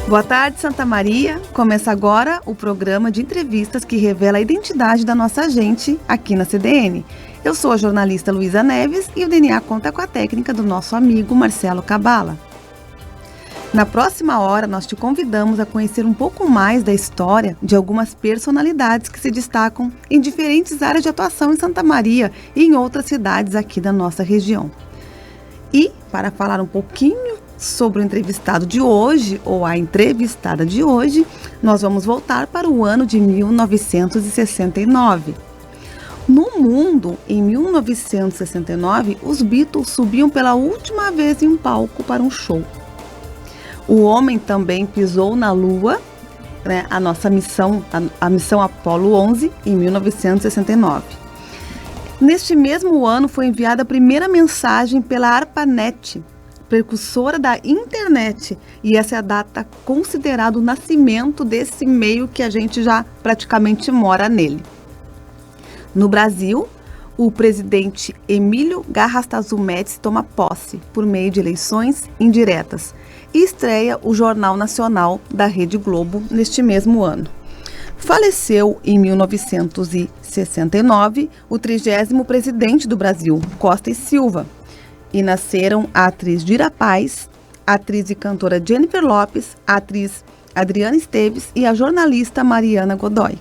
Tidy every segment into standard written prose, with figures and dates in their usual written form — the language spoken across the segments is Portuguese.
Boa tarde, Santa Maria. Começa agora o programa de entrevistas que revela a identidade da nossa gente aqui na CDN. Eu sou a jornalista Luísa Neves e o DNA conta com a técnica do nosso amigo Marcelo Cabala. Na próxima hora, nós te convidamos a conhecer um pouco mais da história de algumas personalidades que se destacam em diferentes áreas de atuação em Santa Maria e em outras cidades aqui da nossa região. E, para falar um pouquinho sobre o entrevistado de hoje, ou a entrevistada de hoje, nós vamos voltar para o ano de 1969. No mundo, em 1969, os Beatles subiam pela última vez em um palco para um show. O homem também pisou na Lua, né, a nossa missão, a missão Apollo 11, em 1969. Neste mesmo ano foi enviada a primeira mensagem pela ARPANET, precursora da internet, e essa é a data considerada o nascimento desse meio que a gente já praticamente mora nele. No Brasil, o presidente Emílio Garrastazu Médici toma posse por meio de eleições indiretas e estreia o Jornal Nacional da Rede Globo neste mesmo ano. Faleceu em 1969 o 30º presidente do Brasil, Costa e Silva, e nasceram a atriz Dira Paz, a atriz e cantora Jennifer Lopes, a atriz Adriana Esteves e a jornalista Mariana Godoy.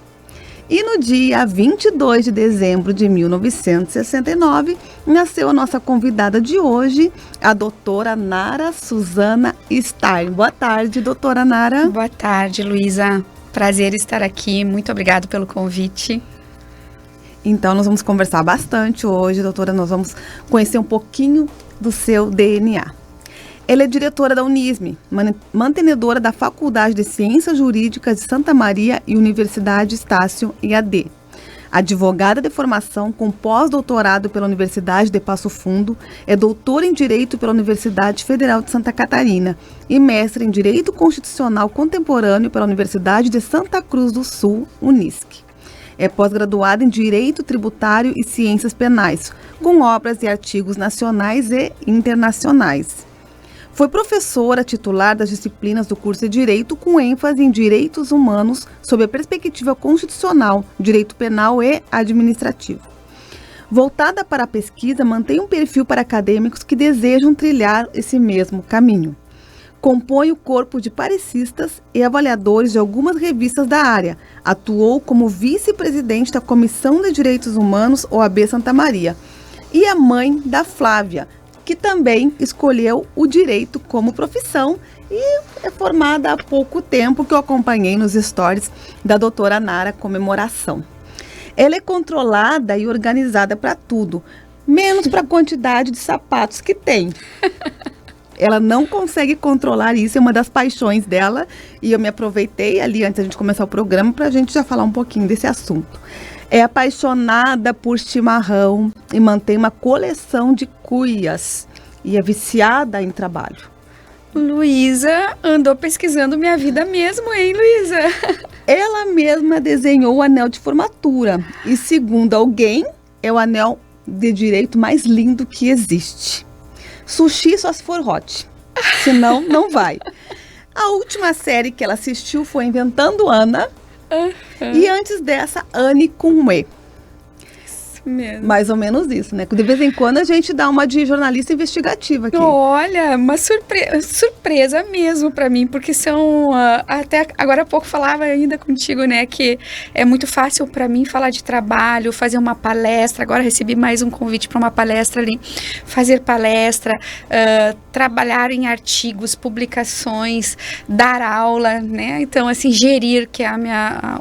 E no dia 22 de dezembro de 1969, nasceu a nossa convidada de hoje, a doutora Nara Suzana Stein. Boa tarde, doutora Nara. Boa tarde, Luísa. Prazer estar aqui. Muito obrigada pelo convite. Então, nós vamos conversar bastante hoje, doutora. Nós vamos conhecer um pouquinho do seu DNA. Ela é diretora da Unisme, mantenedora da Faculdade de Ciências Jurídicas de Santa Maria e Universidade Estácio EAD. Advogada de formação com pós-doutorado pela Universidade de Passo Fundo, é doutora em Direito pela Universidade Federal de Santa Catarina e mestre em Direito Constitucional Contemporâneo pela Universidade de Santa Cruz do Sul, Unisc. É pós-graduada em Direito Tributário e Ciências Penais, com obras e artigos nacionais e internacionais. Foi professora titular das disciplinas do curso de Direito, com ênfase em Direitos Humanos, sob a perspectiva constitucional, Direito Penal e Administrativo. Voltada para a pesquisa, mantém um perfil para acadêmicos que desejam trilhar esse mesmo caminho. Compõe o corpo de parecistas e avaliadores de algumas revistas da área. Atuou como vice-presidente da Comissão de Direitos Humanos, OAB Santa Maria. E a mãe da Flávia, que também escolheu o direito como profissão e é formada há pouco tempo, que eu acompanhei nos stories da doutora Nara Comemoração. Ela é controlada e organizada para tudo, menos para a quantidade de sapatos que tem. Ela não consegue controlar isso, é uma das paixões dela, e eu me aproveitei ali antes da gente começar o programa para a gente já falar um pouquinho desse assunto. É apaixonada por chimarrão e mantém uma coleção de cuias e é viciada em trabalho. Luísa andou pesquisando minha vida mesmo, hein, Luísa? Ela mesma desenhou o anel de formatura e, segundo alguém, é o anel de direito mais lindo que existe. Sushi só se for hot, senão não vai. A última série que ela assistiu foi Inventando Ana, e antes dessa, Anne com E. Mesmo. Mais ou menos isso, né? De vez em quando a gente dá uma de jornalista investigativa aqui. Olha, uma surpresa mesmo para mim, porque são, até agora há pouco falava ainda contigo, né, que é muito fácil para mim falar de trabalho, fazer uma palestra. Agora recebi mais um convite para uma palestra ali, fazer palestra, trabalhar em artigos, publicações, dar aula, né? Então, assim, gerir, que é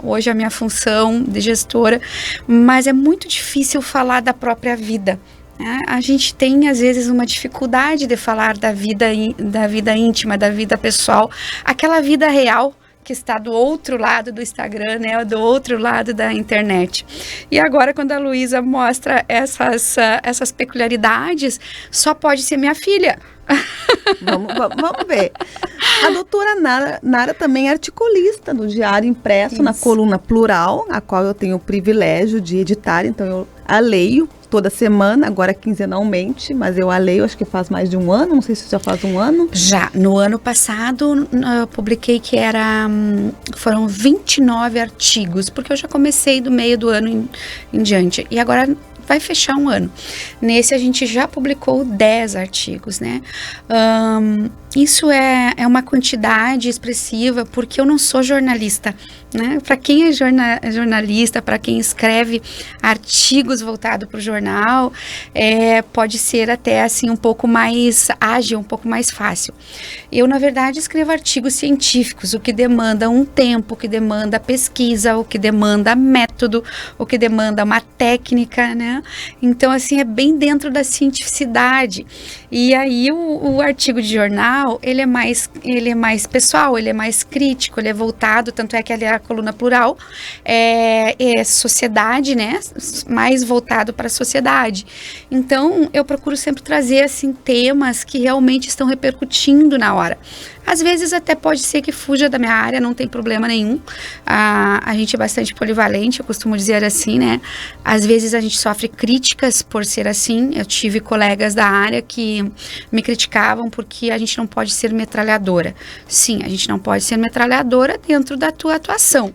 hoje a minha função de gestora, mas é muito difícil falar da própria vida. A gente tem, às vezes, uma dificuldade de falar da vida íntima, da vida pessoal, aquela vida real que está do outro lado do Instagram, né, do outro lado da internet. E agora, quando a Luísa mostra essas peculiaridades, só pode ser minha filha. Vamos ver. A doutora Nara também é articulista no Diário Impresso, na coluna Plural, a qual eu tenho o privilégio de editar, então eu a leio toda semana, agora quinzenalmente, mas eu a leio, acho que faz mais de um ano, não sei se já faz um ano. Já, no ano passado eu publiquei que foram 29 artigos, porque eu já comecei do meio do ano em diante, e agora vai fechar um ano. Nesse a gente já publicou 10 artigos, né? Isso é uma quantidade expressiva, porque eu não sou jornalista, né? Para quem é jornalista, para quem escreve artigos voltados para o jornal, pode ser até assim um pouco mais ágil, um pouco mais fácil. Eu, na verdade, escrevo artigos científicos, o que demanda um tempo, o que demanda pesquisa, o que demanda método, o que demanda uma técnica, né? Então, assim, é bem dentro da cientificidade. E aí, o artigo de jornal, ele é mais pessoal, ele é mais crítico, ele é voltado, tanto é que ali é a coluna plural, é sociedade, né? Mais voltado para a sociedade. Então, eu procuro sempre trazer, assim, temas que realmente estão repercutindo na hora. Às vezes até pode ser que fuja da minha área, não tem problema nenhum. A gente é bastante polivalente, eu costumo dizer assim, né? Às vezes a gente sofre críticas por ser assim. Eu tive colegas da área que me criticavam porque a gente não pode ser metralhadora. Sim, a gente não pode ser metralhadora dentro da tua atuação.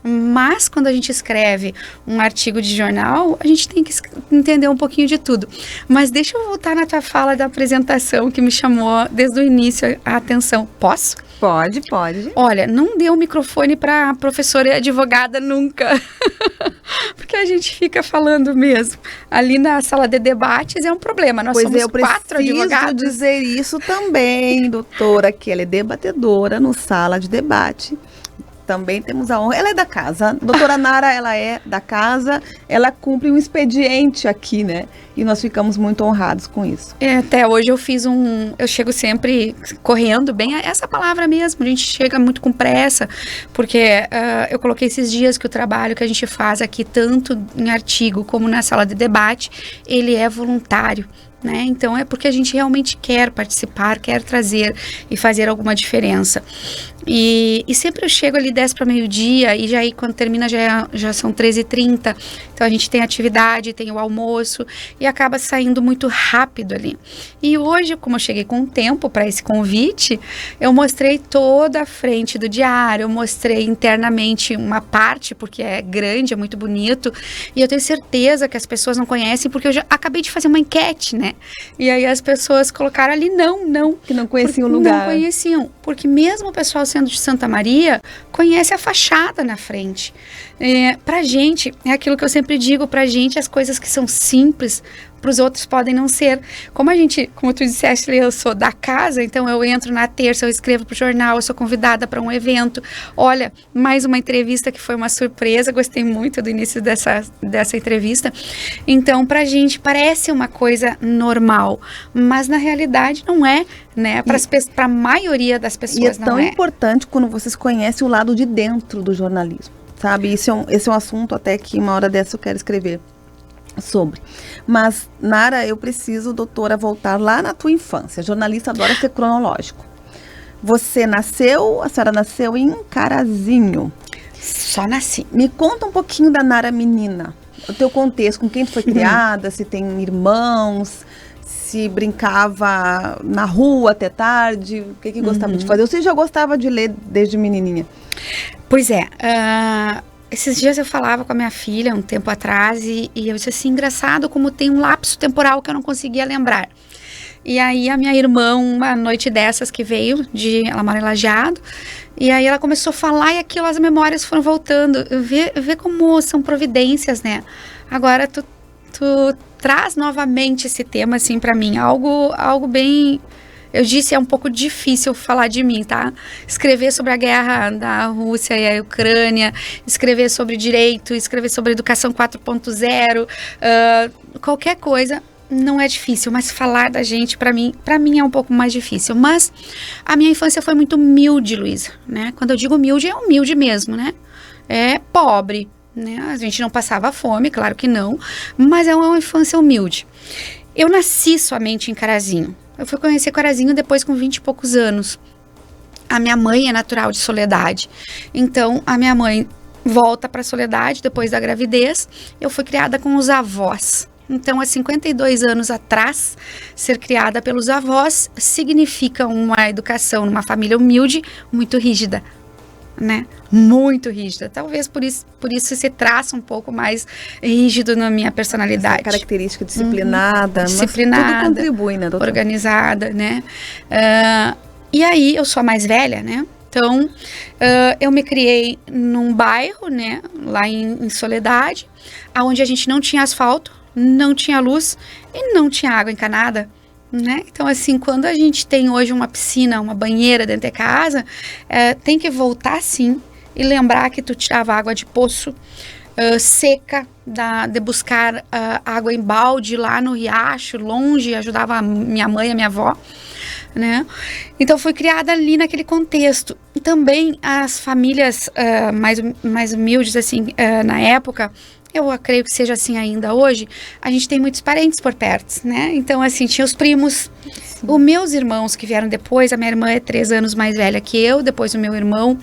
Mas quando a gente escreve um artigo de jornal, a gente tem que entender um pouquinho de tudo. Mas deixa eu voltar na tua fala da apresentação que me chamou desde o início a atenção. Posso? Pode. Olha, não dê o microfone para professora e advogada nunca. Porque a gente fica falando mesmo. Ali na sala de debates é um problema. Nós somos 4 advogados. Eu preciso dizer isso também, doutora, que ela é debatedora no sala de debate. Também temos a honra. Ela é da casa. Doutora Nara, ela é da casa. Ela cumpre um expediente aqui, né? E nós ficamos muito honrados com isso. Até hoje eu eu chego sempre correndo, bem essa palavra mesmo. A gente chega muito com pressa, porque eu coloquei esses dias que o trabalho que a gente faz aqui, tanto em artigo como na sala de debate, ele é voluntário. Né? Então é porque a gente realmente quer participar, quer trazer e fazer alguma diferença. E sempre eu chego ali 10 para meio-dia, e já aí quando termina já são 13h30, então a gente tem atividade, tem o almoço, e acaba saindo muito rápido ali. E hoje, como eu cheguei com tempo para esse convite, eu mostrei toda a frente do diário, eu mostrei internamente uma parte, porque é grande, é muito bonito, e eu tenho certeza que as pessoas não conhecem, porque eu já acabei de fazer uma enquete, né? E aí as pessoas colocaram ali, não. Que não conheciam o lugar. Não conheciam, porque mesmo o pessoal sendo de Santa Maria, conhece a fachada na frente. Pra gente, é aquilo que eu sempre digo, pra gente as coisas que são simples, para os outros podem não ser. Como tu disseste, eu sou da casa, então eu entro na terça, eu escrevo para o jornal, eu sou convidada para um evento. Olha, mais uma entrevista que foi uma surpresa, gostei muito do início dessa entrevista. Então, para a gente parece uma coisa normal, mas na realidade não é, né? Para a maioria das pessoas não é. E é tão importante quando vocês conhecem o lado de dentro do jornalismo, sabe? Esse é um assunto até que uma hora dessa eu quero escrever sobre. Mas, Nara, eu preciso, doutora, voltar lá na tua infância. Jornalista adora ser cronológico. A senhora nasceu em Carazinho. Só nasci. Me conta um pouquinho da Nara menina. O teu contexto, com quem tu foi criada, se tem irmãos, se brincava na rua até tarde, o que gostava de fazer. Você já gostava de ler desde menininha? Pois é, esses dias eu falava com a minha filha um tempo atrás e eu disse assim, engraçado como tem um lapso temporal que eu não conseguia lembrar. E aí a minha irmã, uma noite dessas que veio, ela mora em Lajeado, e aí ela começou a falar e aquilo, as memórias foram voltando. Vê como são providências, né? Agora tu traz novamente esse tema assim pra mim, algo bem... Eu disse, é um pouco difícil falar de mim, tá? Escrever sobre a guerra da Rússia e a Ucrânia, escrever sobre direito, escrever sobre educação 4.0, qualquer coisa não é difícil, mas falar da gente, para mim é um pouco mais difícil. Mas a minha infância foi muito humilde, Luísa, né? Quando eu digo humilde, é humilde mesmo, né? É pobre, né? A gente não passava fome, claro que não, mas é uma infância humilde. Eu nasci somente em Carazinho. Eu fui conhecer Carazinho depois com 20 e poucos anos. A minha mãe é natural de Soledade. Então, a minha mãe volta para Soledade depois da gravidez. Eu fui criada com os avós, Então, há 52 anos atrás, ser criada pelos avós significa uma educação numa família humilde, muito rígida, né? Muito rígida. Talvez por isso se traça um pouco mais rígido na minha personalidade. Essa característica disciplinada, disciplinada, mas tudo contribui, né, doutora? Organizada, né? E aí, eu sou a mais velha, né? Então, eu me criei num bairro, né? Lá em Soledade, onde a gente não tinha asfalto, não tinha luz e não tinha água encanada. Né? Então, assim, quando a gente tem hoje uma piscina, uma banheira dentro de casa, tem que voltar, sim, e lembrar que tu tirava água de poço, seca, de buscar água em balde lá no riacho, longe, ajudava a minha mãe e a minha avó, né? Então, fui criada ali naquele contexto. E também as famílias mais humildes, assim, na época, eu creio que seja assim ainda hoje, a gente tem muitos parentes por perto, né? Então, assim, tinha os primos, os meus irmãos que vieram depois, a minha irmã é 3 anos mais velha que eu, depois o meu irmão,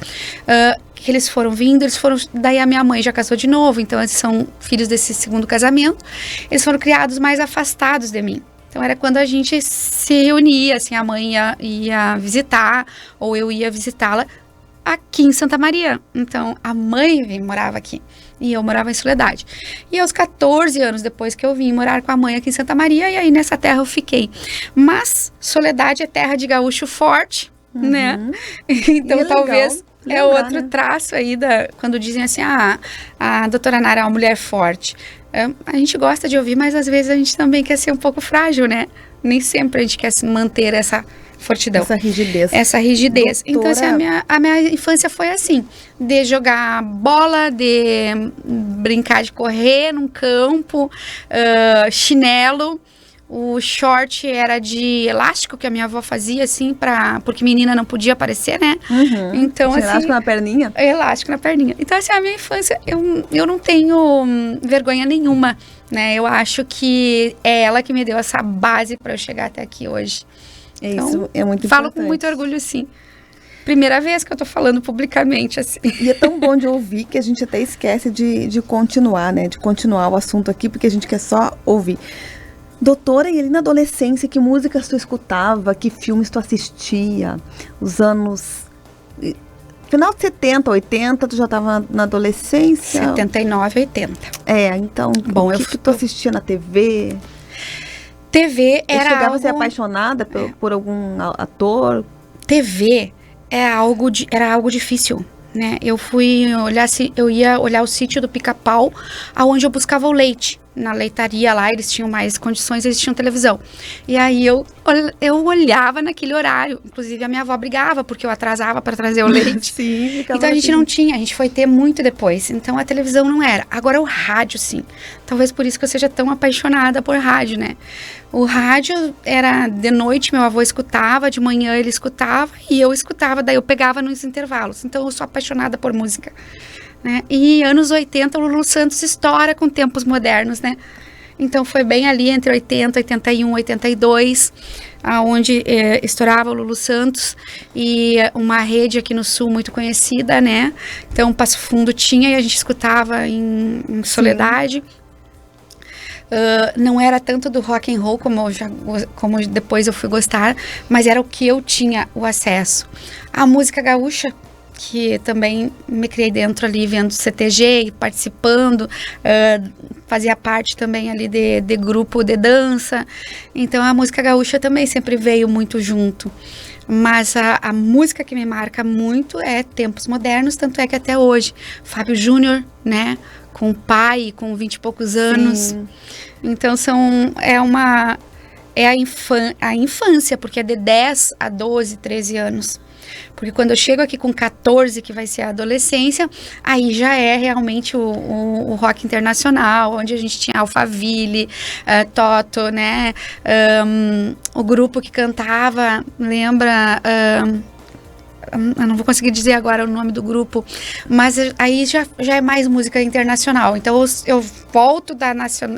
que eles foram vindo, daí a minha mãe já casou de novo, então eles são filhos desse segundo casamento, eles foram criados mais afastados de mim. Então, era quando a gente se reunia, assim, a mãe ia visitar, ou eu ia visitá-la aqui em Santa Maria. Então, a mãe morava aqui. E eu morava em Soledade. E aos 14 anos depois que eu vim morar com a mãe aqui em Santa Maria, e aí nessa terra eu fiquei. Mas Soledade é terra de gaúcho forte, né? Então e talvez legal, outro né? traço aí quando dizem assim, a doutora Nara é uma mulher forte. A gente gosta de ouvir, mas às vezes a gente também quer ser um pouco frágil, né? Nem sempre a gente quer manter essa fortidão. Essa rigidez. Doutora... Então, assim, a minha infância foi assim, de jogar bola, de brincar de correr num campo, chinelo. O short era de elástico, que a minha avó fazia, assim, porque menina não podia aparecer, né? Então, assim, elástico na perninha? Elástico na perninha. Então, assim, a minha infância, eu não tenho vergonha nenhuma, né? Eu acho que é ela que me deu essa base para eu chegar até aqui hoje. Então, isso é muito importante. Falo com muito orgulho, sim. Primeira vez que eu tô falando publicamente, assim. E é tão bom de ouvir que a gente até esquece de continuar, né? De continuar o assunto aqui, porque a gente quer só ouvir. Doutora, e ali na adolescência, que músicas tu escutava, que filmes tu assistia? Os anos... Final de 70, 80, tu já estava na adolescência? 79, 80. Então, bom, o que tu assistia na TV? TV era chegava algo... a ser apaixonada por algum ator? TV era algo difícil, né? Eu ia olhar o sítio do Pica-Pau, aonde eu buscava o leite. Na leitaria lá, eles tinham mais condições, eles tinham televisão. E aí eu olhava naquele horário. Inclusive a minha avó brigava porque eu atrasava para trazer o leite. Sim, então a gente não tinha, a gente foi ter muito depois. Então a televisão não era. Agora o rádio, sim. Talvez por isso que eu seja tão apaixonada por rádio, né? O rádio era de noite, meu avô escutava, de manhã ele escutava e eu escutava, daí eu pegava nos intervalos. Então eu sou apaixonada por música. Né? E anos 80, o Lulu Santos estoura com tempos modernos, né? Então foi bem ali entre 80, 81, 82, onde estourava o Lulu Santos e uma rede aqui no sul muito conhecida, né? Então Passo Fundo tinha e a gente escutava em Soledade. Não era tanto do rock and roll como depois eu fui gostar, mas era o que eu tinha o acesso. A música gaúcha, que também me criei dentro ali, vendo CTG, participando, fazia parte também ali de grupo de dança, então a música gaúcha também sempre veio muito junto, mas a música que me marca muito é tempos modernos, tanto é que até hoje, Fábio Júnior, né, com o pai, com 20 e poucos anos, sim. Então é a infância, porque é de 10 a 12, 13 anos. Porque quando eu chego aqui com 14, que vai ser a adolescência, aí já é realmente o rock internacional, onde a gente tinha Alphaville, Toto, né? O grupo que cantava, lembra... eu não vou conseguir dizer agora o nome do grupo, mas aí já é mais música internacional. Então eu volto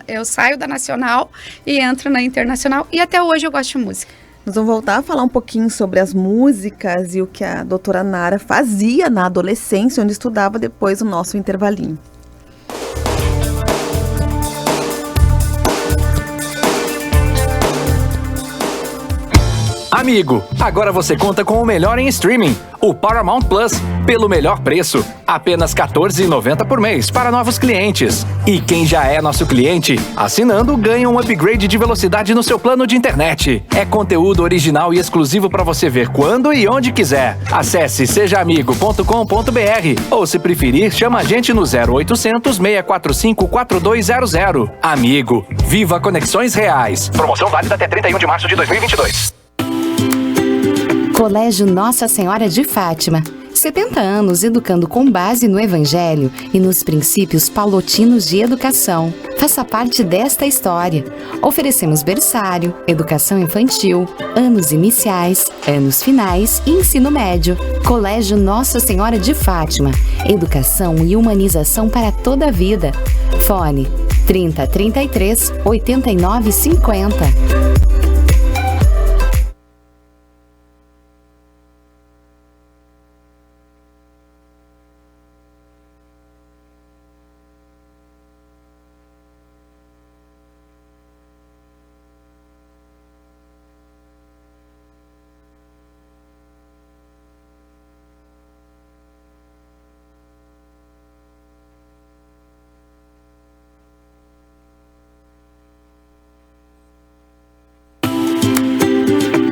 eu saio da nacional e entro na internacional, e até hoje eu gosto de música. Nós vamos voltar a falar um pouquinho sobre as músicas e o que a doutora Nara fazia na adolescência, onde estudava, depois do nosso intervalinho. Amigo, agora você conta com o melhor em streaming, o Paramount Plus, pelo melhor preço, apenas R$ 14,90 por mês para novos clientes. E quem já é nosso cliente, assinando, ganha um upgrade de velocidade no seu plano de internet. É conteúdo original e exclusivo para você ver quando e onde quiser. Acesse sejaamigo.com.br ou, se preferir, chama a gente no 0800 645 4200. Amigo, viva conexões reais. Promoção válida até 31 de março de 2022. Colégio Nossa Senhora de Fátima. 70 anos educando com base no Evangelho e nos princípios paulotinos de educação. Faça parte desta história. Oferecemos berçário, educação infantil, anos iniciais, anos finais e ensino médio. Colégio Nossa Senhora de Fátima. Educação e humanização para toda a vida. Fone 3033 8950.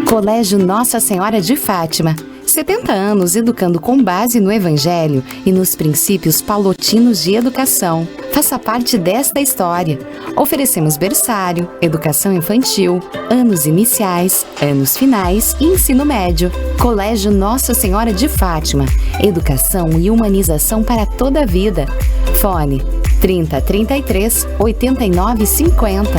Colégio Nossa Senhora de Fátima. 70 anos educando com base no Evangelho e nos princípios paulotinos de educação. Faça parte desta história. Oferecemos berçário, educação infantil, anos iniciais, anos finais e ensino médio. Colégio Nossa Senhora de Fátima. Educação e humanização para toda a vida. Fone 3033 8950.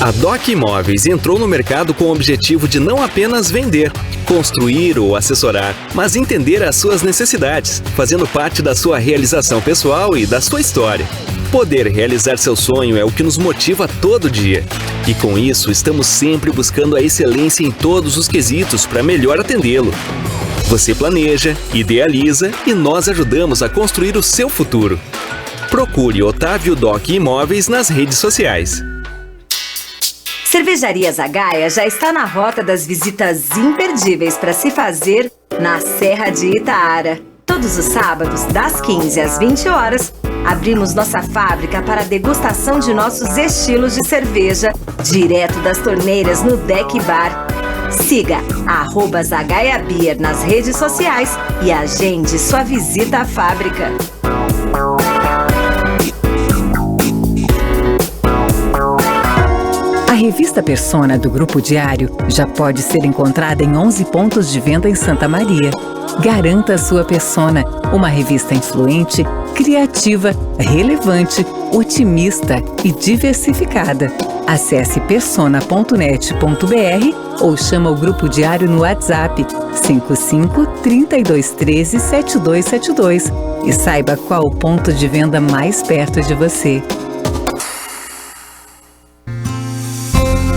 A DOC Imóveis entrou no mercado com o objetivo de não apenas vender, construir ou assessorar, mas entender as suas necessidades, fazendo parte da sua realização pessoal e da sua história. Poder realizar seu sonho é o que nos motiva todo dia. E com isso, estamos sempre buscando a excelência em todos os quesitos para melhor atendê-lo. Você planeja, idealiza e nós ajudamos a construir o seu futuro. Procure Otávio DOC Imóveis nas redes sociais. Cervejaria Zagaia já está na rota das visitas imperdíveis para se fazer na Serra de Itaara. Todos os sábados, das 15 às 20 horas, abrimos nossa fábrica para a degustação de nossos estilos de cerveja, direto das torneiras no Deck Bar. Siga @Zagaia Beer nas redes sociais e agende sua visita à fábrica. A revista Persona do Grupo Diário já pode ser encontrada em 11 pontos de venda em Santa Maria. Garanta a sua Persona, uma revista influente, criativa, relevante, otimista e diversificada. Acesse persona.net.br ou chama o Grupo Diário no WhatsApp 55 3213 7272 e saiba qual o ponto de venda mais perto de você.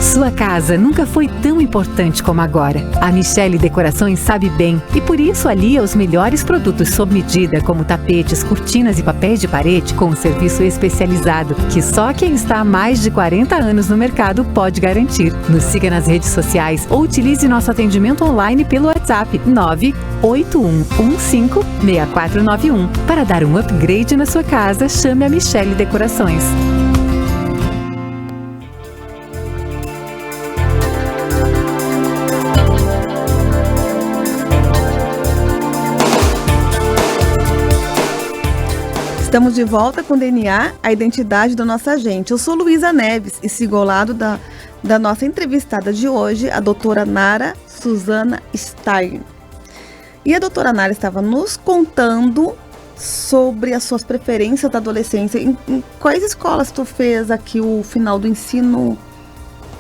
Sua casa nunca foi tão importante como agora. A Michele Decorações sabe bem e por isso alia os melhores produtos sob medida, como tapetes, cortinas e papéis de parede, com um serviço especializado que só quem está há mais de 40 anos no mercado pode garantir. Nos siga nas redes sociais ou utilize nosso atendimento online pelo WhatsApp 981156491. Para dar um upgrade na sua casa, chame a Michele Decorações. Estamos de volta com o DNA, a identidade do nosso agente. Eu sou Luísa Neves e sigo ao lado da nossa entrevistada de hoje, a doutora Nara Suzana Stein. E a doutora Nara estava nos contando sobre as suas preferências da adolescência. Em quais escolas tu fez aqui o final do ensino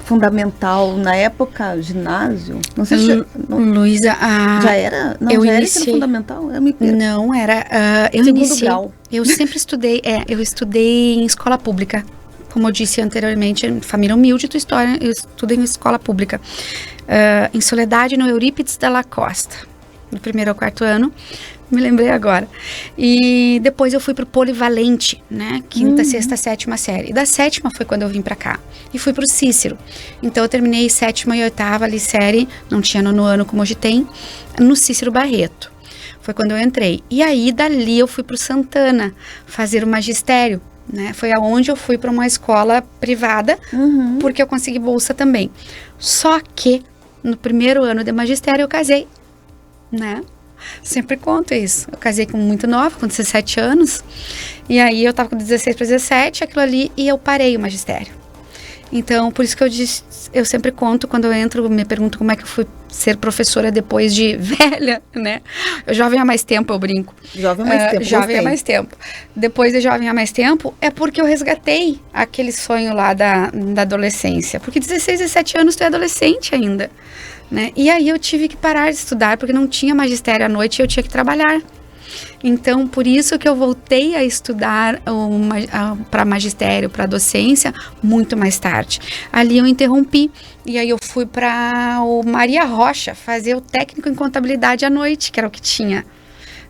fundamental, na época, ginásio? Não sei se... Luísa, já era? Não, já era ensino fundamental? Eu me perco. Não, era... eu Segundo iniciei... grau. Eu sempre estudei... eu estudei em escola pública. Como eu disse anteriormente, família humilde, eu estudei em escola pública. Em Soledade, no Eurípides da La Costa. Do 1º ao 4º ano. Me lembrei agora. E depois eu fui pro Polivalente, né? 5ª, 6ª, 7ª série. E da 7ª foi quando eu vim pra cá. E fui pro Cícero. Então eu terminei 7ª e 8ª ali série, não tinha 9º ano como hoje tem, no Cícero Barreto. Foi quando eu entrei. E aí dali eu fui pro Santana fazer o magistério, né? Foi aonde eu fui para uma escola privada, porque eu consegui bolsa também. Só que no primeiro ano de magistério eu casei, né? Sempre conto isso. Eu casei com muito nova, com 17 anos. E aí eu tava com 16 para 17, aquilo ali, e eu parei o magistério. Então, por isso que eu sempre conto, quando eu entro, me pergunto como é que eu fui ser professora depois de velha, né? Eu jovem há mais tempo, eu brinco. Jovem há mais tempo, jovem há mais tempo. Depois de jovem há mais tempo, é porque eu resgatei aquele sonho lá da adolescência. Porque 16, 17 anos tu é adolescente ainda, né? E aí eu tive que parar de estudar, porque não tinha magistério à noite e eu tinha que trabalhar. Então, por isso que eu voltei a estudar para magistério, para docência, muito mais tarde. Ali eu interrompi e aí eu fui para o Maria Rocha fazer o técnico em contabilidade à noite, que era o que tinha,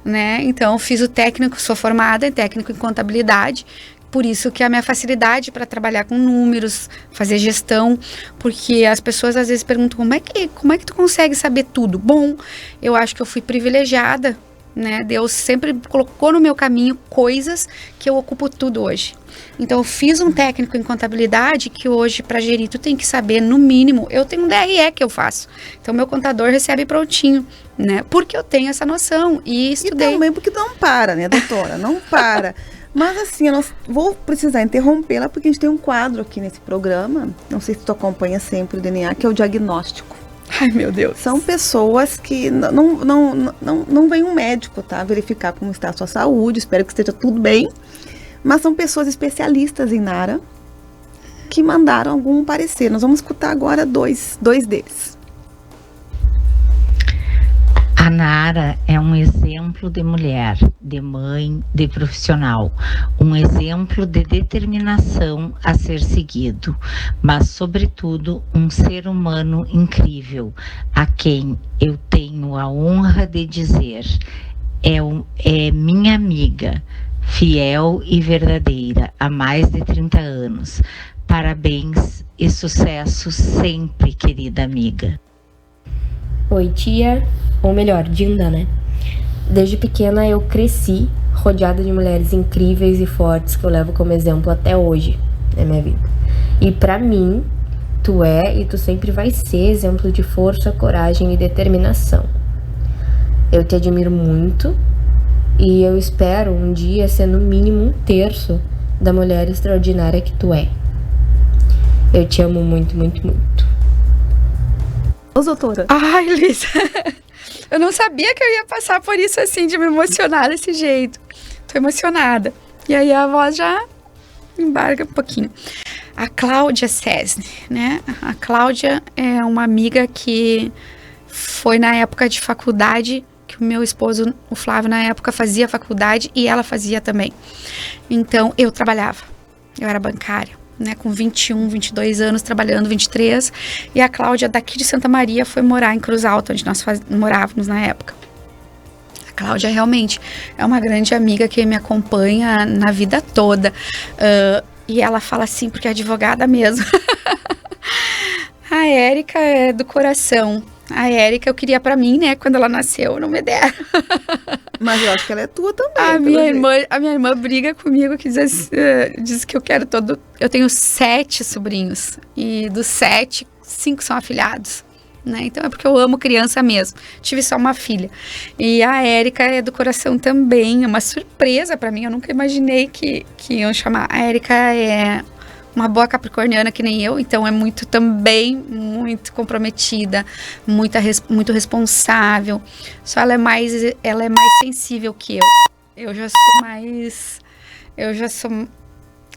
né? Então, eu fiz o técnico, sou formada em técnico em contabilidade. Por isso que a minha facilidade para trabalhar com números, fazer gestão, porque as pessoas às vezes perguntam como é que tu consegue saber tudo? Bom, eu acho que eu fui privilegiada, né? Deus sempre colocou no meu caminho coisas que eu ocupo tudo hoje. Então eu fiz um técnico em contabilidade que hoje para gerir tu tem que saber no mínimo, eu tenho um DRE que eu faço. Então meu contador recebe prontinho, né? Porque eu tenho essa noção e estudei. E também porque não para, né, doutora? Não para. Mas assim, eu vou precisar interrompê-la porque a gente tem um quadro aqui nesse programa, não sei se tu acompanha sempre o DNA, que é o diagnóstico. Ai, meu Deus. São pessoas que não vem um médico, tá? Verificar como está a sua saúde, espero que esteja tudo bem. Mas são pessoas especialistas em Nara que mandaram algum parecer. Nós vamos escutar agora dois deles. A Nara é um exemplo de mulher, de mãe, de profissional, um exemplo de determinação a ser seguido, mas, sobretudo, um ser humano incrível, a quem eu tenho a honra de dizer é minha amiga, fiel e verdadeira, há mais de 30 anos. Parabéns e sucesso sempre, querida amiga. Oi, tia, ou melhor, Dinda, né? Desde pequena eu cresci rodeada de mulheres incríveis e fortes que eu levo como exemplo até hoje na minha vida. E pra mim, tu é e tu sempre vai ser exemplo de força, coragem e determinação. Eu te admiro muito e eu espero um dia ser no mínimo 1/3 da mulher extraordinária que tu é. Eu te amo muito, muito, muito. Ô, doutora. Ai, Lisa, eu não sabia que eu ia passar por isso assim, de me emocionar desse jeito. Tô emocionada. E aí a voz já embarga um pouquinho. A Cláudia Cesne, né? A Cláudia é uma amiga que foi na época de faculdade, que o meu esposo, o Flávio, na época fazia faculdade e ela fazia também. Então, eu trabalhava. Eu era bancária, né? Com 21, 22 anos, trabalhando 23. E a Cláudia, daqui de Santa Maria, foi morar em Cruz Alta, onde nós morávamos na época. A Cláudia realmente é uma grande amiga que me acompanha na vida toda. E ela fala assim, porque é advogada mesmo. A Érica é do coração. A Érica eu queria pra mim, né? Quando ela nasceu, não me deram. Mas eu acho que ela é tua também. A minha irmã briga comigo, que diz que eu quero todo... Eu tenho 7 sobrinhos. E dos 7, 5 são afilhados. Né? Então é porque eu amo criança mesmo. Tive só uma filha. E a Érica é do coração também. É uma surpresa pra mim. Eu nunca imaginei que iam chamar. A Érica é uma boa capricorniana que nem eu. Então é muito comprometida. Muito responsável. Só ela é mais sensível que eu. Eu já sou...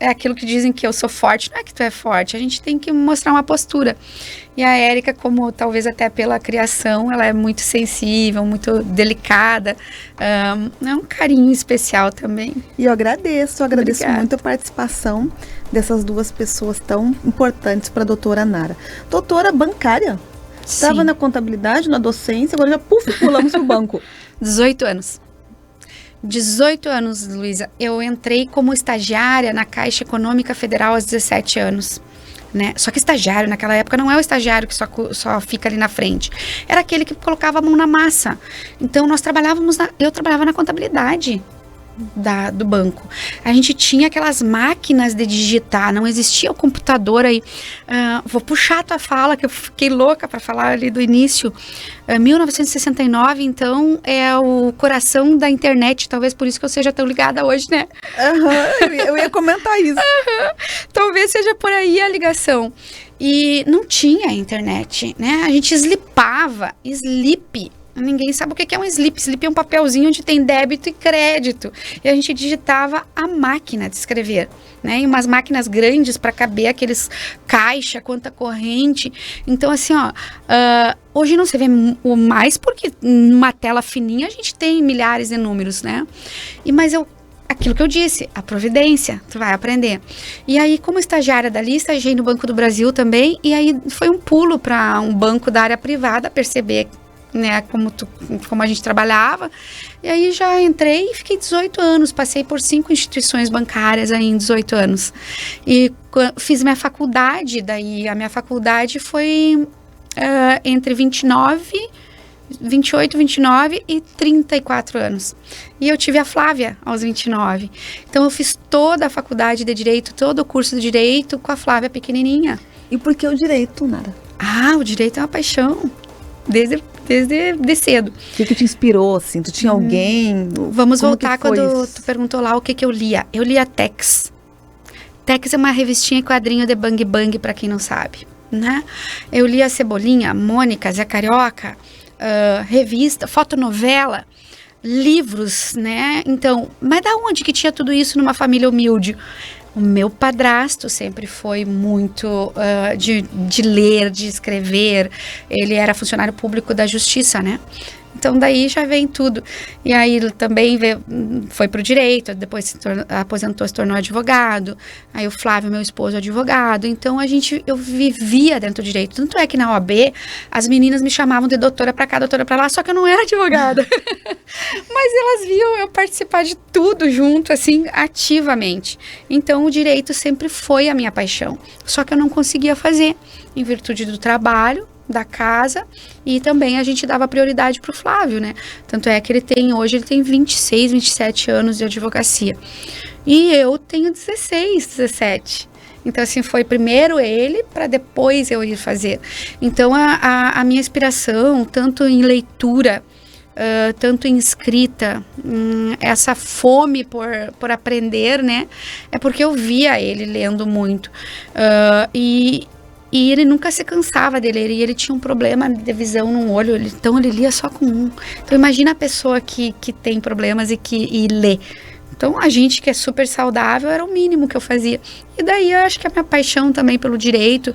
É aquilo que dizem que eu sou forte. Não é que tu é forte, a gente tem que mostrar uma postura. E a Érica, como talvez até pela criação, ela é muito sensível, muito delicada. É um carinho especial também. E eu agradeço Obrigada. Muito a participação dessas duas pessoas tão importantes para a doutora Nara. Doutora bancária, estava na contabilidade, na docência, agora já pulamos pro banco. 18 anos. 18 anos, Luísa. Eu entrei como estagiária na Caixa Econômica Federal aos 17 anos. Né? Só que estagiário naquela época não é o estagiário que só fica ali na frente. Era aquele que colocava a mão na massa. Então eu trabalhava na contabilidade do banco. A gente tinha aquelas máquinas de digitar, não existia o computador aí. Vou puxar a tua fala, que eu fiquei louca para falar ali do início. 1969, então, é o coração da internet, talvez por isso que eu seja tão ligada hoje, né? Eu ia comentar isso. Talvez seja por aí a ligação. E não tinha internet, né? A gente slipava, slip. Ninguém sabe o que é um slip. Slip é um papelzinho onde tem débito e crédito. E a gente digitava a máquina de escrever, né? E umas máquinas grandes para caber aqueles caixa, conta corrente. Então, assim, hoje não se vê o mais, porque numa tela fininha a gente tem milhares de números, né? Mas aquilo que eu disse, a providência, tu vai aprender. E aí, como estagiária dali, estagiei no Banco do Brasil também. E aí foi um pulo para um banco da área privada, perceber, né, como a gente trabalhava. E aí já entrei e fiquei 18 anos, passei por 5 instituições bancárias aí em 18 anos. E fiz minha faculdade, daí a minha faculdade foi entre 28, 29 e 34 anos. E eu tive a Flávia aos 29. Então eu fiz toda a faculdade de Direito, todo o curso de Direito com a Flávia pequenininha. E por que o direito, Nara? O direito é uma paixão. Desde cedo. O que te inspirou, assim? Tu tinha alguém? Vamos voltar quando tu perguntou lá o que eu lia. Eu lia Tex. Tex é uma revistinha e quadrinho de Bang Bang, pra quem não sabe, né? Eu lia Cebolinha, Mônica, Zé Carioca, revista, fotonovela, livros, né? Então, mas da onde que tinha tudo isso numa família humilde? O meu padrasto sempre foi muito de ler, de escrever. Ele era funcionário público da Justiça, né? Então, daí já vem tudo. E aí, ele também foi para o direito, depois aposentou, se tornou advogado. Aí, o Flávio, meu esposo, advogado. Então, eu vivia dentro do direito. Tanto é que na OAB, as meninas me chamavam de doutora para cá, doutora para lá, só que eu não era advogada. Mas elas viam eu participar de tudo junto, assim, ativamente. Então, o direito sempre foi a minha paixão. Só que eu não conseguia fazer, em virtude do trabalho, da casa, e também a gente dava prioridade para o Flávio, né? Tanto é que hoje ele tem 26, 27 anos de advocacia. E eu tenho 16, 17. Então, assim, foi primeiro ele, para depois eu ir fazer. Então, a minha inspiração, tanto em leitura, tanto em escrita, essa fome por aprender, né? É porque eu via ele lendo muito. E ele nunca se cansava de ler, e ele tinha um problema de visão num olho, então ele lia só com um. Então imagina a pessoa que tem problemas e lê. Então a gente que é super saudável era o mínimo que eu fazia. E daí eu acho que a minha paixão também pelo direito,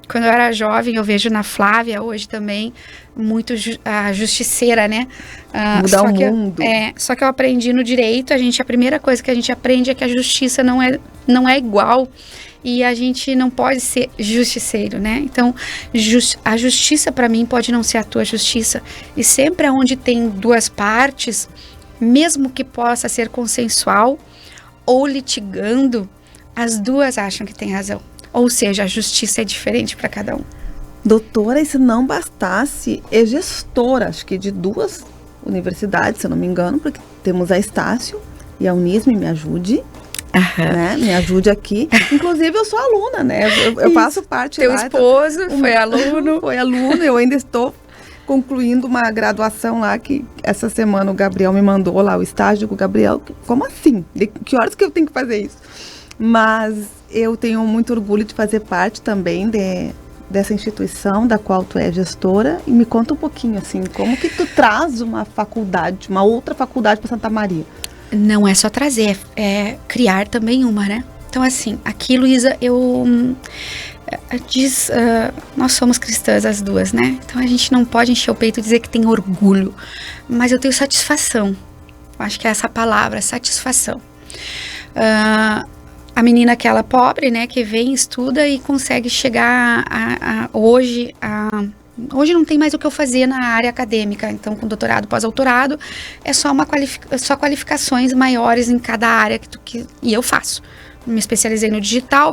quando eu era jovem, eu vejo na Flávia hoje também, muito a justiceira, né? Mudar o mundo. Só que eu aprendi no direito, a primeira coisa que a gente aprende é que a justiça não é igual. E a gente não pode ser justiceiro, né? Então, a justiça para mim pode não ser a tua justiça. E sempre onde tem duas partes, mesmo que possa ser consensual ou litigando, as duas acham que tem razão. Ou seja, a justiça é diferente para cada um. Doutora, e se não bastasse, é gestora, acho que de 2 universidades, se eu não me engano, porque temos a Estácio e a Unisme, me ajude. Né? Me ajude aqui. Inclusive, eu sou aluna, né? Eu faço parte Teu lá. Esposo foi aluno. Foi aluno, eu ainda estou concluindo uma graduação lá, que essa semana o Gabriel me mandou lá o estágio com o Gabriel. Como assim? Que horas que eu tenho que fazer isso? Mas eu tenho muito orgulho de fazer parte também dessa instituição da qual tu é gestora. E me conta um pouquinho, assim, como que tu traz uma outra faculdade para Santa Maria? Não é só trazer, é criar também uma, né? Então, assim, aqui, Luísa, nós somos cristãs as duas, né? Então, a gente não pode encher o peito e dizer que tem orgulho, mas eu tenho satisfação. Eu acho que é essa palavra, satisfação. A menina aquela pobre, né, que vem, estuda e consegue chegar hoje a Hoje não tem mais o que eu fazer na área acadêmica, então com doutorado, pós-doutorado, é só qualificações maiores em cada área e eu faço. Me especializei no digital,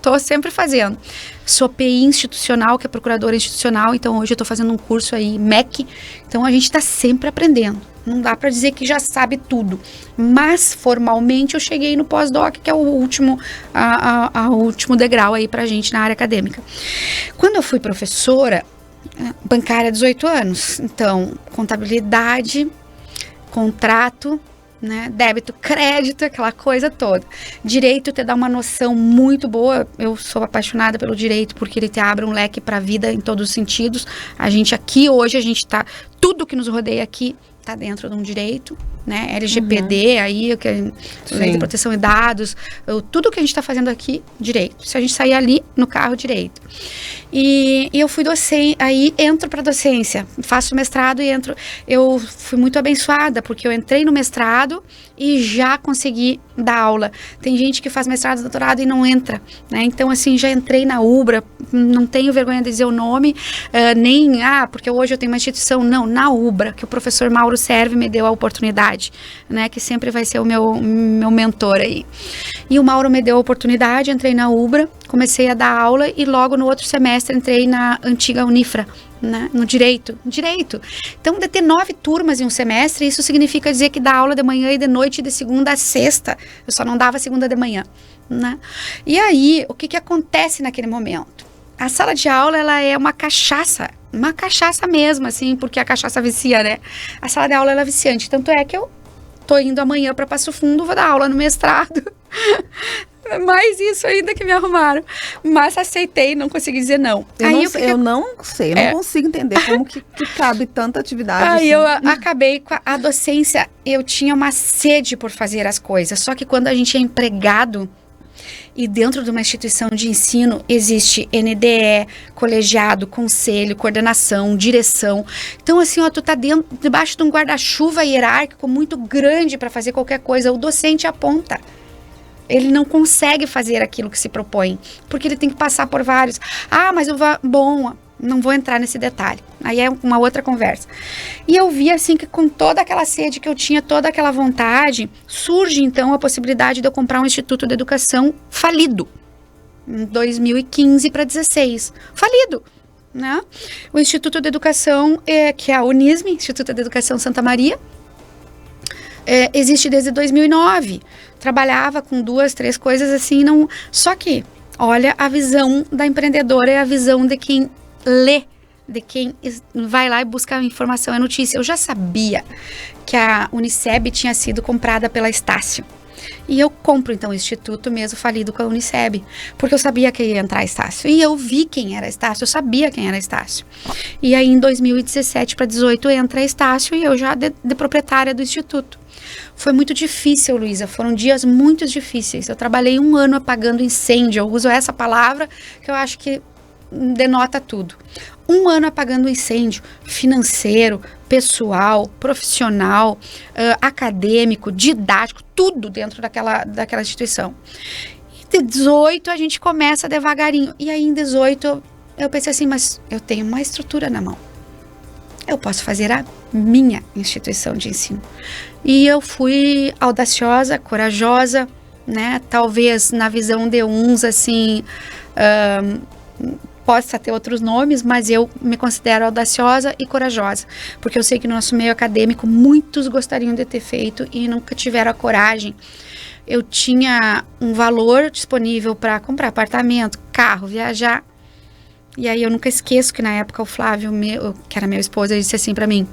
tô sempre fazendo. Sou PI institucional, que é procuradora institucional, então hoje eu tô fazendo um curso aí, MEC, então a gente tá sempre aprendendo. Não dá para dizer que já sabe tudo, mas formalmente eu cheguei no pós-doc, que é o último degrau aí pra gente na área acadêmica. Quando eu fui professora bancária, 18 anos, então contabilidade, contrato, né, débito, crédito, aquela coisa toda. Direito te dá uma noção muito boa. Eu sou apaixonada pelo direito porque ele te abre um leque para a vida em todos os sentidos. A gente aqui hoje, tudo que nos rodeia aqui está dentro de um direito, né? LGPD, aí, Lei de Proteção de Dados, tudo que a gente está fazendo aqui, direito. Se a gente sair ali, no carro, direito. E eu fui docente, aí entro para docência, faço mestrado e entro. Eu fui muito abençoada, porque eu entrei no mestrado e já consegui dar aula. Tem gente que faz mestrado, doutorado e não entra, né? Então, assim, já entrei na UBRA, não tenho vergonha de dizer o nome, porque hoje eu tenho uma instituição, não, na UBRA, que o professor Mauro Serve me deu a oportunidade, né? Que sempre vai ser o meu mentor aí. E o Mauro me deu a oportunidade, entrei na UBRA, comecei a dar aula e logo no outro semestre entrei na antiga Unifra, né, no direito. Então, de ter 9 turmas em um semestre, isso significa dizer que dá aula de manhã e de noite, de segunda a sexta. Eu só não dava segunda de manhã, né? E aí, o que acontece naquele momento? A sala de aula, ela é uma cachaça mesmo, assim, porque a cachaça vicia, né? A sala de aula, ela é viciante, tanto é que eu tô indo amanhã para Passo Fundo, vou dar aula no mestrado. Mais isso ainda que me arrumaram. Mas aceitei, não consegui dizer não. Eu não consigo entender como que cabe tanta atividade. Aí assim. Eu acabei com a docência. Eu tinha uma sede por fazer as coisas. Só que quando a gente é empregado e dentro de uma instituição de ensino existe NDE, colegiado, conselho, coordenação, direção. Então, assim, tu tá debaixo de um guarda-chuva hierárquico muito grande para fazer qualquer coisa. O docente aponta. Ele não consegue fazer aquilo que se propõe, porque ele tem que passar por vários. Mas não vou entrar nesse detalhe. Aí é uma outra conversa. E eu vi assim que com toda aquela sede que eu tinha, toda aquela vontade, surge então a possibilidade de eu comprar um Instituto de Educação falido. Em 2015 para 2016. Falido, né? O Instituto de Educação, que é a Unisme, Instituto de Educação Santa Maria, existe desde 2009. Trabalhava com 2, 3 coisas assim, não. Só que, olha, a visão da empreendedora é a visão de quem lê, de quem vai lá e busca a informação, a notícia. Eu já sabia que a Uniceb tinha sido comprada pela Estácio. E eu compro, então, o Instituto mesmo falido com a Uniceb, porque eu sabia que ia entrar a Estácio. E eu vi quem era a Estácio, eu sabia quem era a Estácio. E aí, em 2017 para 2018, entra a Estácio e eu já de proprietária do Instituto. Foi muito difícil, Luísa, foram dias muito difíceis. Eu trabalhei 1 ano apagando incêndio, eu uso essa palavra que eu acho que denota tudo. 1 ano apagando incêndio financeiro, pessoal, profissional, acadêmico, didático, tudo dentro daquela instituição. E de 18 a gente começa devagarinho. E aí em 18 eu pensei assim, mas eu tenho uma estrutura na mão. Eu posso fazer a minha instituição de ensino. E eu fui audaciosa, corajosa, né? Talvez na visão de uns, assim, possa ter outros nomes, mas eu me considero audaciosa e corajosa. Porque eu sei que no nosso meio acadêmico, muitos gostariam de ter feito e nunca tiveram a coragem. Eu tinha um valor disponível para comprar apartamento, carro, viajar. E aí eu nunca esqueço que na época o Flávio, que era meu esposo, ele disse assim pra mim,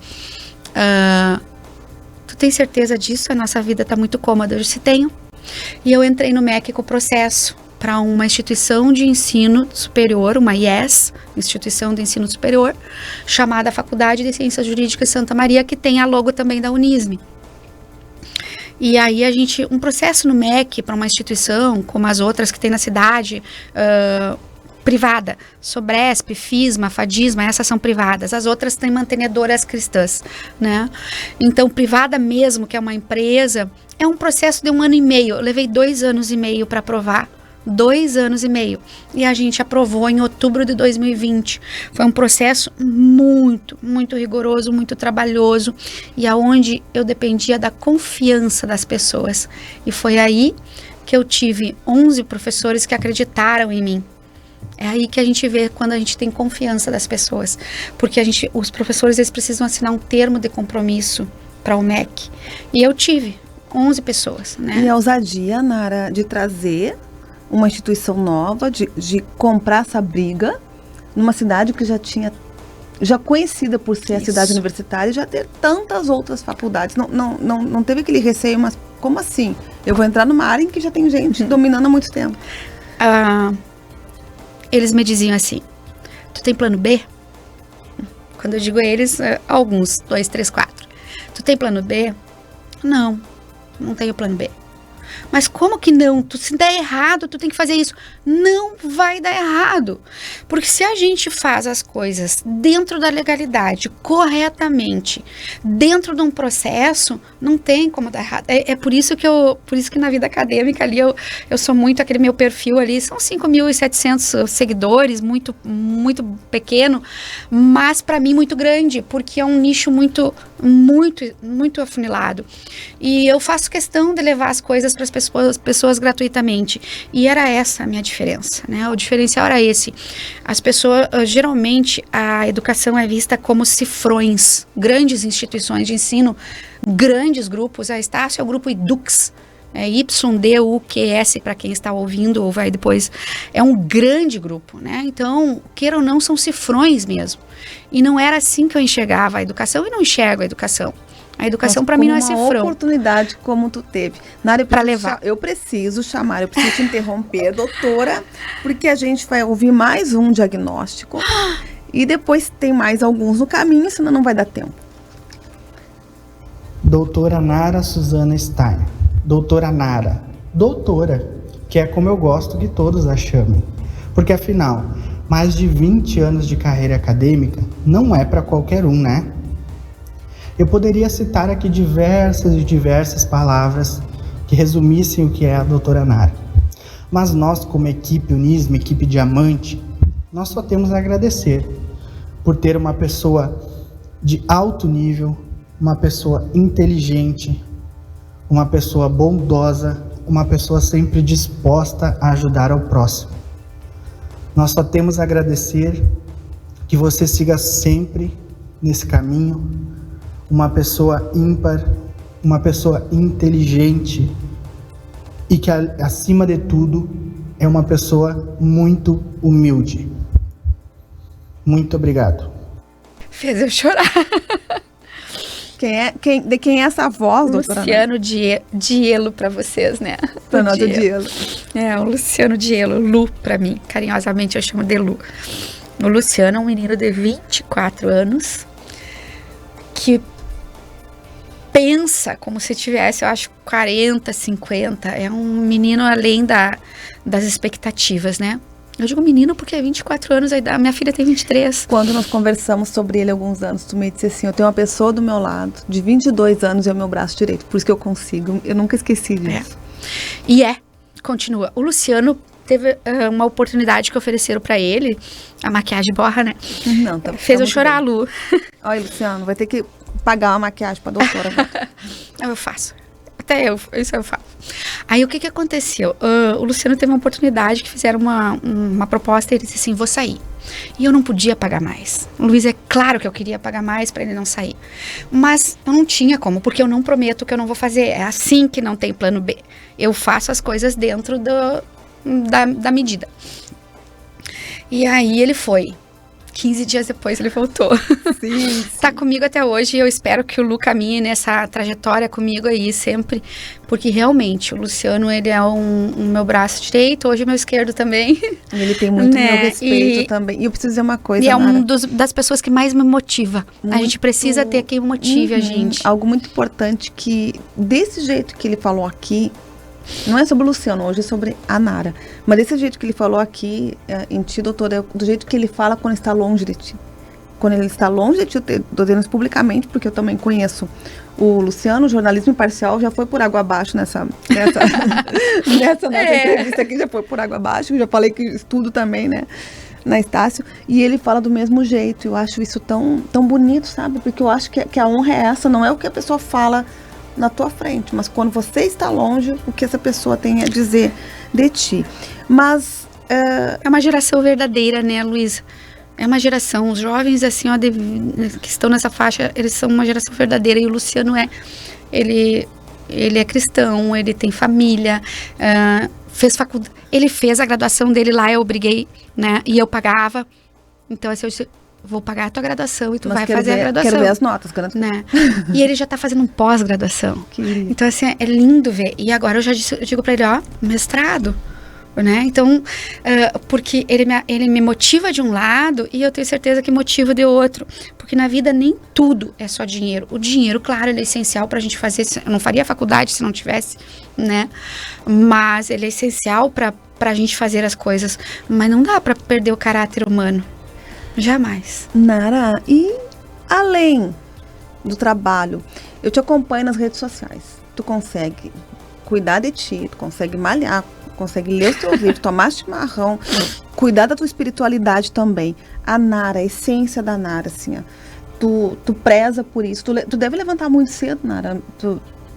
tu tem certeza disso? A nossa vida tá muito cômoda. Eu disse, tenho. E eu entrei no MEC com o processo para uma instituição de ensino superior, uma IES, Instituição de Ensino Superior, chamada Faculdade de Ciências Jurídicas Santa Maria, que tem a logo também da Unisme. E aí um processo no MEC para uma instituição, como as outras que tem na cidade, privada, Sobresp, FISMA, FADISMA, essas são privadas, as outras têm mantenedoras cristãs, né? Então, privada mesmo, que é uma empresa, é um processo de 1 ano e meio, eu levei 2 anos e meio para aprovar, 2 anos e meio. E a gente aprovou em outubro de 2020. Foi um processo muito, muito rigoroso, muito trabalhoso, e aonde eu dependia da confiança das pessoas. E foi aí que eu tive 11 professores que acreditaram em mim. É aí que a gente vê quando a gente tem confiança das pessoas. Porque os professores, eles precisam assinar um termo de compromisso para o MEC. E eu tive 11 pessoas, né? E a ousadia, Nara, de trazer uma instituição nova, de comprar essa briga numa cidade que já conhecida por ser a cidade universitária e já ter tantas outras faculdades. Não teve aquele receio, mas como assim? Eu vou entrar numa área em que já tem gente dominando há muito tempo. Eles me diziam assim: tu tem plano B? Quando eu digo eles, alguns, 2, 3, 4. Tu tem plano B? Não tenho plano B. Mas como que não? Se der errado, tu tem que fazer isso. Não vai dar errado. Porque se a gente faz as coisas dentro da legalidade, corretamente, dentro de um processo, não tem como dar errado. É por isso que na vida acadêmica ali eu sou muito, aquele meu perfil ali, são 5.700 seguidores, muito, muito pequeno, mas para mim muito grande, porque é um nicho muito, muito, muito afunilado. E eu faço questão de levar as coisas para as pessoas gratuitamente. E era essa a minha diferença, né? O diferencial era esse. As pessoas, geralmente, a educação é vista como cifrões, grandes instituições de ensino, grandes grupos. A Estácio é o grupo IDUQS, YDUQS, para quem está ouvindo ou vai depois. É um grande grupo, né? Então, queira ou não, são cifrões mesmo. E não era assim que eu enxergava a educação, e não enxergo a educação. A educação para mim não é cifrão. Uma oportunidade como tu teve. Nara, para levar. Eu preciso te interromper, doutora, porque a gente vai ouvir mais um diagnóstico e depois tem mais alguns no caminho, senão não vai dar tempo. Doutora Nara Suzana Stein. Doutora Nara. Doutora, que é como eu gosto que todos a chamem. Porque afinal, mais de 20 anos de carreira acadêmica não é para qualquer um, né? Eu poderia citar aqui diversas palavras que resumissem o que é a doutora Nara. Mas nós, como equipe Unisme, equipe Diamante, nós só temos a agradecer por ter uma pessoa de alto nível, uma pessoa inteligente, uma pessoa bondosa, uma pessoa sempre disposta a ajudar ao próximo. Nós só temos a agradecer que você siga sempre nesse caminho, uma pessoa ímpar, uma pessoa inteligente e que, acima de tudo, é uma pessoa muito humilde. Muito obrigado. Fez eu chorar. De quem é essa voz, doutora? Luciano Dielo para vocês, né? Fernando Dielo. É, o Luciano Dielo, Lu para mim, carinhosamente eu chamo de Lu. O Luciano é um menino de 24 anos que pensa como se tivesse, eu acho, 40, 50. É um menino além das expectativas, né? Eu digo menino porque é 24 anos, a minha filha tem 23. Quando nós conversamos sobre ele há alguns anos, tu me disse assim, eu tenho uma pessoa do meu lado, de 22 anos, e é o meu braço direito, por isso que eu consigo. Eu nunca esqueci disso. Continua. O Luciano teve uma oportunidade que ofereceram pra ele, a maquiagem borra, né? Não, fez eu chorar, bem. Lu. Olha, Luciano, vai ter que pagar uma maquiagem pra doutora. Eu faço. Isso eu faço. Aí o que aconteceu? O Luciano teve uma oportunidade que fizeram uma proposta e ele disse assim, vou sair. E eu não podia pagar mais. O Luiz, é claro que eu queria pagar mais para ele não sair. Mas eu não tinha como, porque eu não prometo que eu não vou fazer. É assim que não tem plano B. Eu faço as coisas dentro da medida. E aí ele foi. 15 dias depois ele voltou. Sim. Tá comigo até hoje e eu espero que o Lu caminhe nessa trajetória comigo aí sempre, porque realmente o Luciano, ele é o meu braço direito, hoje o meu esquerdo também. E ele tem muito meu respeito também. E eu preciso dizer uma coisa, E é uma das pessoas que mais me motiva. A gente precisa ter quem motive a gente. Algo muito importante que, desse jeito que ele falou aqui, não é sobre o Luciano, hoje é sobre a Nara. Mas desse jeito que ele falou aqui, em ti, doutora, do jeito que ele fala quando está longe de ti. quando ele está longe de ti, eu estou dizendo isso publicamente, porque eu também conheço o Luciano, o jornalismo imparcial já foi por água abaixo nessa nossa entrevista aqui, já foi por água abaixo, eu já falei que estudo também, né, na Estácio, e ele fala do mesmo jeito. Eu acho isso tão bonito, sabe, porque eu acho que a honra é essa, não é o que a pessoa fala na tua frente, mas quando você está longe, o que essa pessoa tem a dizer de ti. Mas é uma geração verdadeira, né, Luísa? É uma geração, os jovens assim, ó, que estão nessa faixa, eles são uma geração verdadeira. E o Luciano ele é cristão, ele tem família, fez faculdade, ele fez a graduação dele lá, eu obriguei, né, e eu pagava. Então assim, eu disse, vou pagar a tua graduação e tu vai fazer a graduação. Quero ver as notas, né? E ele já tá fazendo um pós-graduação. Então assim, é lindo ver. E agora eu digo pra ele, ó, mestrado. Né? Então, porque ele me motiva de um lado e eu tenho certeza que motiva de outro, porque na vida nem tudo é só dinheiro. O dinheiro, claro, ele é essencial pra gente fazer, eu não faria faculdade se não tivesse, né? Mas ele é essencial pra gente fazer as coisas, mas não dá pra perder o caráter humano, jamais. Nara, e além do trabalho, eu te acompanho nas redes sociais, tu consegue cuidar de ti, tu consegue malhar, consegue ler os teus livros, tomar chimarrão, cuidar da tua espiritualidade também. A Nara, a essência da Nara, assim, ó, tu preza por isso. Tu deve levantar muito cedo, Nara.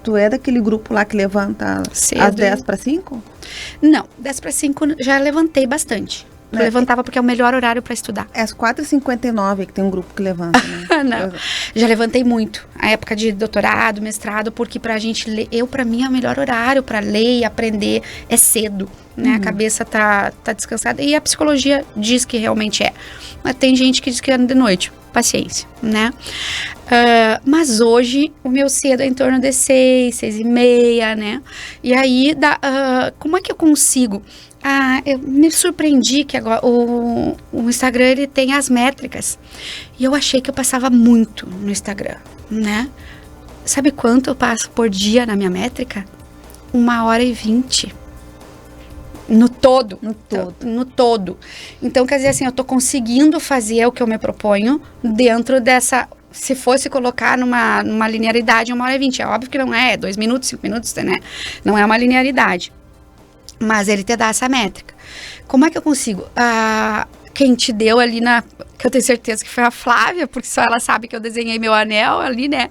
Tu é daquele grupo lá que levanta cedo, às 10:05? Não, 10:05 já levantei bastante. Eu levantava porque é o melhor horário para estudar. É às 4h59 que tem um grupo que levanta, né? Não, já levantei muito. A época de doutorado, mestrado, porque pra gente ler, pra mim é o melhor horário para ler e aprender é cedo, né? A cabeça tá descansada e a psicologia diz que realmente é. Mas tem gente que diz que é de noite. Paciência, né? Mas hoje o meu cedo é em torno de 6h30, né? E aí, como é que eu consigo? Eu me surpreendi que agora o Instagram ele tem as métricas e eu achei que eu passava muito no Instagram, né? Sabe quanto eu passo por dia na minha métrica? 1h20. No todo. Então, quer dizer assim, eu tô conseguindo fazer o que eu me proponho dentro dessa... Se fosse colocar numa linearidade, 1h20. É óbvio que não é 2 minutos, 5 minutos, né? Não é uma linearidade. Mas ele te dá essa métrica. Como é que eu consigo? Quem te deu ali que eu tenho certeza que foi a Flávia, porque só ela sabe que eu desenhei meu anel ali, né?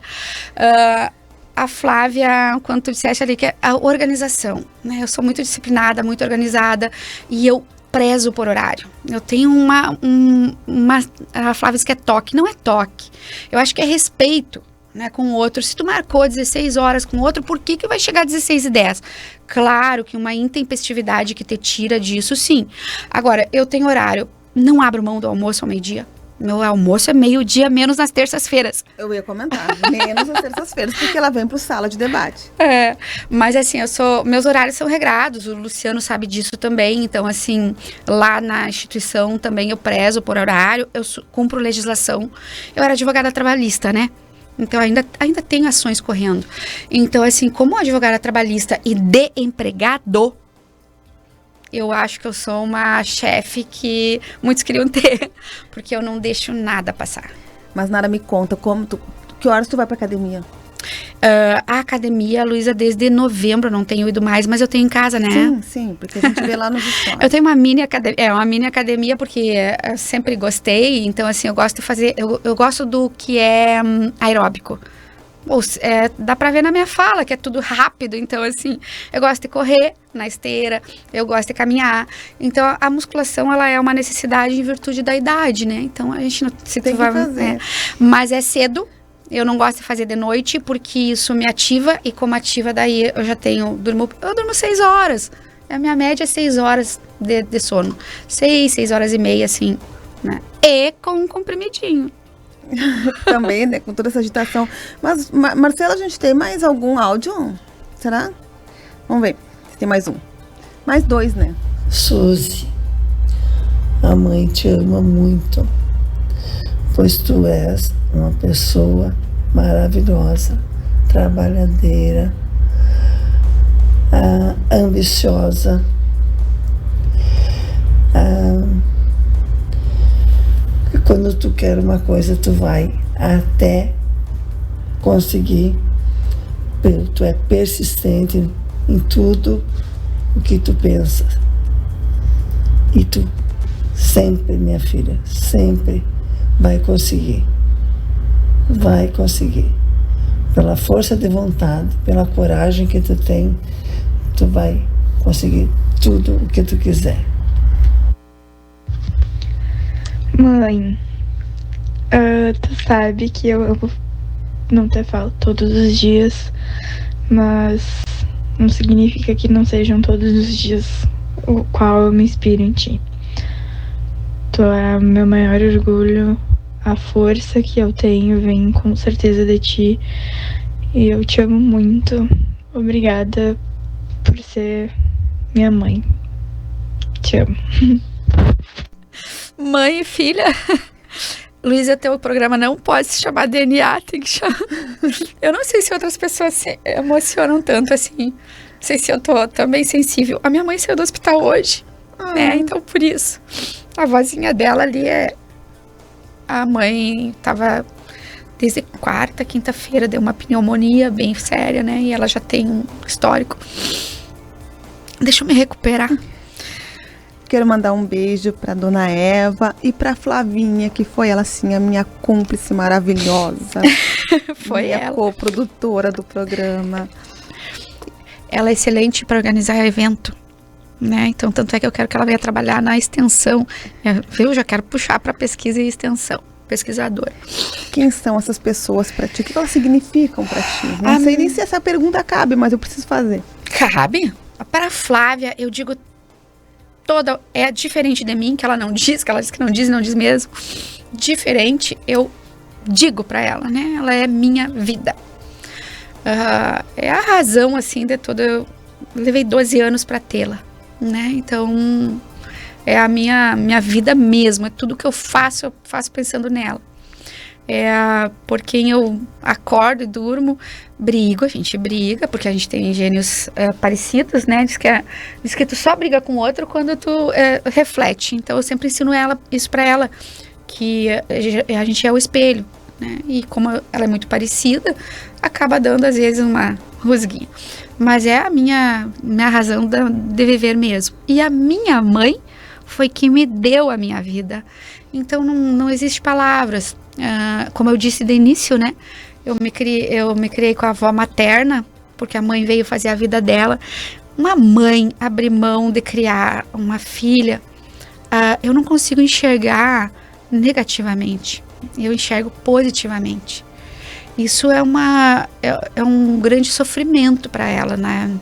A Flávia, quando tu disseste ali, que é a organização, né? Eu sou muito disciplinada, muito organizada e eu prezo por horário. Eu tenho a Flávia diz que é toque, não é toque. Eu acho que é respeito, né, com o outro. Se tu marcou 16 horas com o outro, por que vai chegar 16h10? Claro que uma intempestividade que te tira disso, sim. Agora, eu tenho horário, não abro mão do almoço ao meio-dia. Meu almoço é meio-dia, menos nas terças-feiras. Eu ia comentar, menos nas terças-feiras, porque ela vem pro sala de debate. Mas assim, meus horários são regrados, o Luciano sabe disso também, então assim, lá na instituição também eu prezo por horário, eu cumpro legislação. Eu era advogada trabalhista, né? Então, ainda tenho ações correndo. Então, assim, como advogada trabalhista e de empregado, eu acho que eu sou uma chefe que muitos queriam ter, porque eu não deixo nada passar. Mas, Nara, me conta, que horas tu vai pra academia? A academia, Luísa, desde novembro, não tenho ido mais, mas eu tenho em casa, né? Sim, porque a gente vê lá nos stories. Eu tenho uma mini academia, porque eu sempre gostei, então assim, eu gosto de fazer, eu gosto do que é aeróbico. Dá pra ver na minha fala que é tudo rápido, então assim, eu gosto de correr na esteira, eu gosto de caminhar, então a musculação ela é uma necessidade em virtude da idade, né? Então a gente não se tem que fazer. Mas é cedo. Eu não gosto de fazer de noite porque isso me ativa e como ativa daí eu já tenho, eu durmo 6 horas. A minha média é 6 horas de sono. 6 horas e meia, assim, né? E com um comprimidinho. Também, né? Com toda essa agitação. Mas, Marcela, a gente tem mais algum áudio? Será? Vamos ver se tem mais um. Mais 2, né? Suzy, a mãe te ama muito, pois tu és uma pessoa maravilhosa, trabalhadeira, ambiciosa, quando tu quer uma coisa, tu vai até conseguir. Tu é persistente em tudo o que tu pensa. E tu sempre, minha filha, sempre vai conseguir. Vai conseguir. Pela força de vontade, pela coragem que tu tem, tu vai conseguir tudo o que tu quiser. Mãe, tu sabe que eu não te falo todos os dias, mas não significa que não sejam todos os dias o qual eu me inspiro em ti. Tu é o meu maior orgulho, a força que eu tenho vem com certeza de ti e eu te amo muito. Obrigada por ser minha mãe. Te amo. Mãe e filha. Luísa, teu programa não pode se chamar DNA, tem que chamar... Eu não sei se outras pessoas se emocionam tanto assim. Não sei se eu tô também sensível. A minha mãe saiu do hospital hoje, né? Então, por isso. A vozinha dela ali é... A mãe tava... Desde quarta, quinta-feira, deu uma pneumonia bem séria, né? E ela já tem um histórico. Deixa eu me recuperar. Quero mandar um beijo pra Dona Eva e pra Flavinha, que foi ela, sim, a minha cúmplice maravilhosa. Foi minha ela. co-produtora do programa. Ela é excelente para organizar evento, né? Então, tanto é que eu quero que ela venha trabalhar na extensão. Eu já quero puxar para pesquisa e extensão. Pesquisadora. Quem são essas pessoas pra ti? O que elas significam pra ti? Não sei nem se essa pergunta cabe, mas eu preciso fazer. Cabe? Para Flávia, eu digo toda... É diferente de mim, que ela não diz, que ela diz que não diz mesmo. Diferente, eu digo pra ela, né? Ela é minha vida. É a razão, assim, de toda... Eu levei 12 anos pra tê-la, né? Então... É a minha vida mesmo, é tudo que eu faço pensando nela. É por quem eu acordo e durmo, a gente briga, porque a gente tem gênios parecidos, né? Diz que tu só briga com o outro quando tu reflete. Então eu sempre ensino isso pra ela, que a gente é o espelho, né? E como ela é muito parecida, acaba dando às vezes uma rusguinha. Mas é a minha razão de viver mesmo. E a minha mãe foi que me deu a minha vida. Então não existe palavras. Como eu disse de início, né? Eu me criei com a avó materna, porque a mãe veio fazer a vida dela. Uma mãe abrir mão de criar uma filha, eu não consigo enxergar negativamente. Eu enxergo positivamente. Isso é um grande sofrimento para ela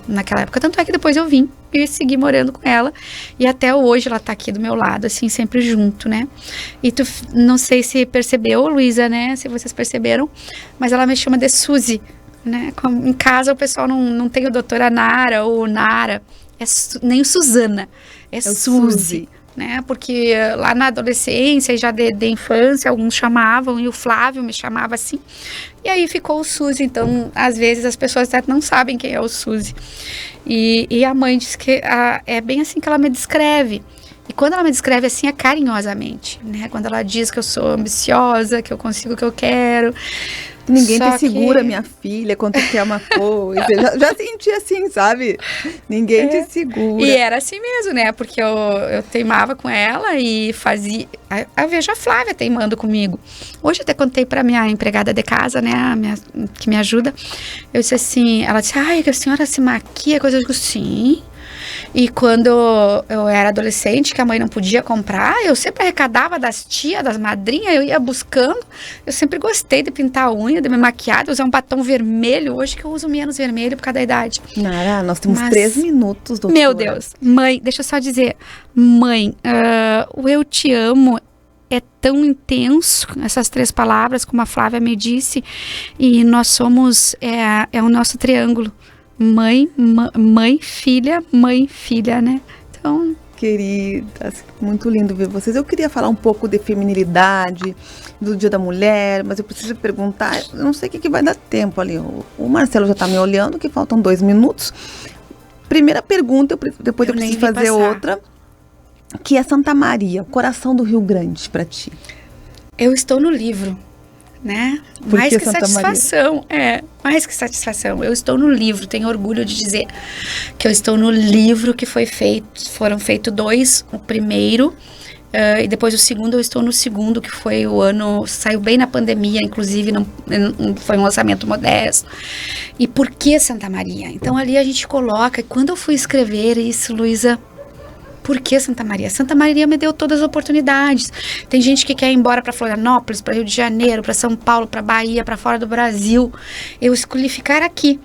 naquela época. Tanto é que depois eu vim e segui morando com ela. E até hoje ela tá aqui do meu lado, assim, sempre junto, né? E tu, não sei se percebeu, Luísa, né? Se vocês perceberam, mas ela me chama de Suzy, né? Em casa o pessoal não tem o doutora Nara ou Nara, nem o Suzana, é Suzy. Né? Porque lá na adolescência e já de infância alguns chamavam, e o Flávio me chamava assim, e aí ficou o Suzy. Então às vezes as pessoas até não sabem quem é o Suzy, e a mãe diz que é bem assim que ela me descreve. E quando ela me descreve assim é carinhosamente, né? Quando ela diz que eu sou ambiciosa, que eu consigo o que eu quero. Ninguém te segura, minha filha, quando tu quer uma coisa. Já senti assim, sabe? Ninguém te segura. E era assim mesmo, né? Porque eu teimava com ela e fazia... Veja a Flávia teimando comigo. Hoje até contei pra minha empregada de casa, né? Que me ajuda. Eu disse assim... Ela disse, ai, que a senhora se maquia, coisa. Eu digo, sim... E quando eu era adolescente, que a mãe não podia comprar, eu sempre arrecadava das tias, das madrinhas, eu ia buscando. Eu sempre gostei de pintar a unha, de me maquiar, de usar um batom vermelho. Hoje que eu uso menos vermelho por causa da idade. Nara, nós temos 3 minutos, doutora. Meu Deus. Mãe, deixa eu só dizer. Mãe, o eu te amo é tão intenso, essas 3 palavras, como a Flávia me disse. E nós somos, é o nosso triângulo. Mãe, filha, né? Então... Queridas, muito lindo ver vocês. Eu queria falar um pouco de feminilidade, do Dia da Mulher, mas eu preciso perguntar, eu não sei o que vai dar tempo ali. O Marcelo já tá me olhando, que faltam 2 minutos. Primeira pergunta, depois eu preciso fazer outra, que é Santa Maria, coração do Rio Grande pra ti. Eu estou no livro, né? Por Mais que que Santa satisfação. Mais que satisfação. Eu estou no livro, tenho orgulho de dizer que eu estou no livro que foram feitos 2, o primeiro, e depois o segundo, eu estou no segundo, que foi o ano, saiu bem na pandemia, inclusive não foi um lançamento modesto. E por que Santa Maria? Então ali a gente coloca, quando eu fui escrever isso, Luísa, por que Santa Maria? Santa Maria me deu todas as oportunidades. Tem gente que quer ir embora para Florianópolis, para Rio de Janeiro, para São Paulo, para Bahia, para fora do Brasil. Eu escolhi ficar aqui,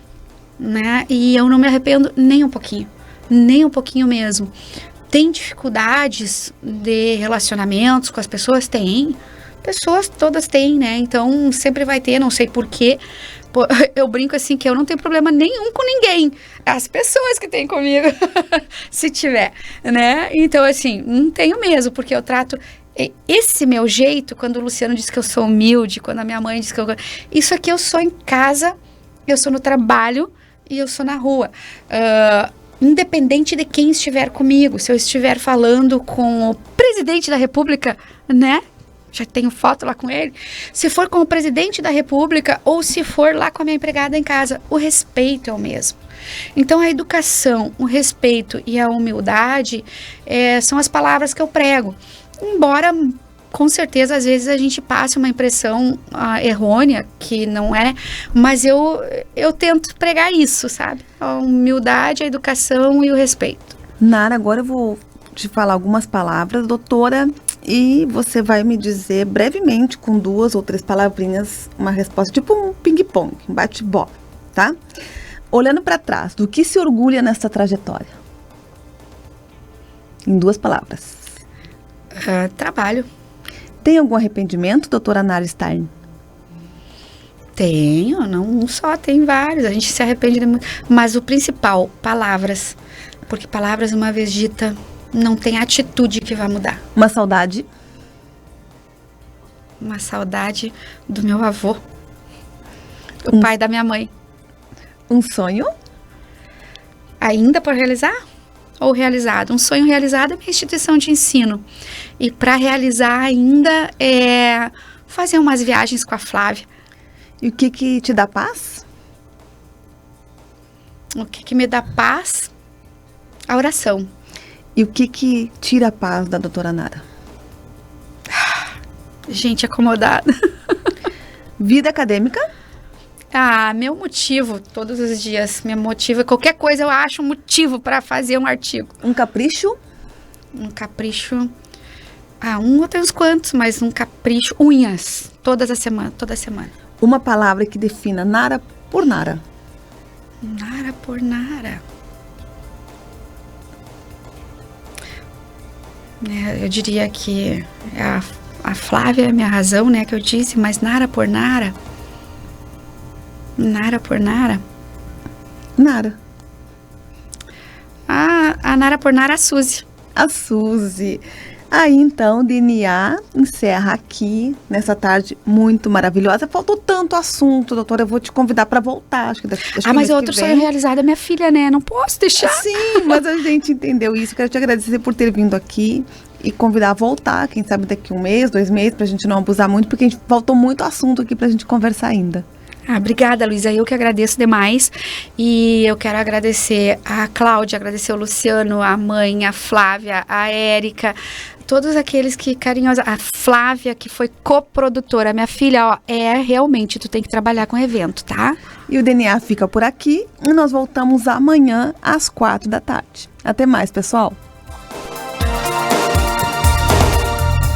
né? E eu não me arrependo nem um pouquinho mesmo. Tem dificuldades de relacionamentos com as pessoas? Tem. Pessoas todas têm, né? Então sempre vai ter, não sei porquê. Eu brinco assim que eu não tenho problema nenhum com ninguém. As pessoas que têm comigo, se tiver, né? Então, assim, não tenho mesmo, porque eu trato esse meu jeito, quando o Luciano diz que eu sou humilde, quando a minha mãe diz que isso aqui eu sou em casa, eu sou no trabalho e eu sou na rua. Independente de quem estiver comigo, se eu estiver falando com o presidente da República, né? Já tenho foto lá com ele. Se for com o presidente da República ou se for lá com a minha empregada em casa, o respeito é o mesmo. Então, a educação, o respeito e a humildade são as palavras que eu prego. Embora, com certeza, às vezes a gente passe uma impressão errônea, que não é, mas eu tento pregar isso, sabe? A humildade, a educação e o respeito. Nara, agora eu vou te falar algumas palavras, doutora, e você vai me dizer brevemente, com 2 ou 3 palavrinhas, uma resposta, tipo um ping-pong, um bate-bola, tá? Olhando para trás, do que se orgulha nessa trajetória? Em 2 palavras. Trabalho. Tem algum arrependimento, doutora Nara Stein? Tenho, não um só, tem vários. A gente se arrepende de muito. Mas o principal, palavras. Porque palavras, uma vez dita, não tem atitude que vai mudar. Uma saudade? Uma saudade do meu avô. O pai da minha mãe. Um sonho? Ainda por realizar? Ou realizado? Um sonho realizado é minha instituição de ensino. E para realizar ainda é fazer umas viagens com a Flávia. E o que te dá paz? O que me dá paz? A oração. E o que tira a paz da doutora Nara? Gente acomodada. Vida acadêmica? Meu motivo, todos os dias, me motiva. Qualquer coisa eu acho um motivo para fazer um artigo. Um capricho? Um capricho... ou tem uns quantos, mas um capricho... Unhas, toda semana. Uma palavra que defina Nara por Nara. Nara por Nara. Eu diria que a Flávia é a minha razão, né, que eu disse, mas Nara por Nara. Nara por Nara. Nara. A Nara por Nara, a Suzy. A Suzy. Aí, então, o DNA encerra aqui, nessa tarde muito maravilhosa. Faltou tanto assunto, doutora, eu vou te convidar para voltar. Acho que mas outro sonho realizado é minha filha, né? Não posso deixar. Sim, mas a gente entendeu isso. Quero te agradecer por ter vindo aqui e convidar a voltar, quem sabe daqui 1 mês, 2 meses, pra gente não abusar muito, porque faltou muito assunto aqui pra gente conversar ainda. Obrigada, Luísa. Eu que agradeço demais. E eu quero agradecer a Cláudia, agradecer o Luciano, a mãe, a Flávia, a Érica, todos aqueles que carinhosa. A Flávia, que foi coprodutora. Minha filha, realmente, tu tem que trabalhar com evento, tá? E o DNA fica por aqui e nós voltamos amanhã às 4 da tarde. Até mais, pessoal.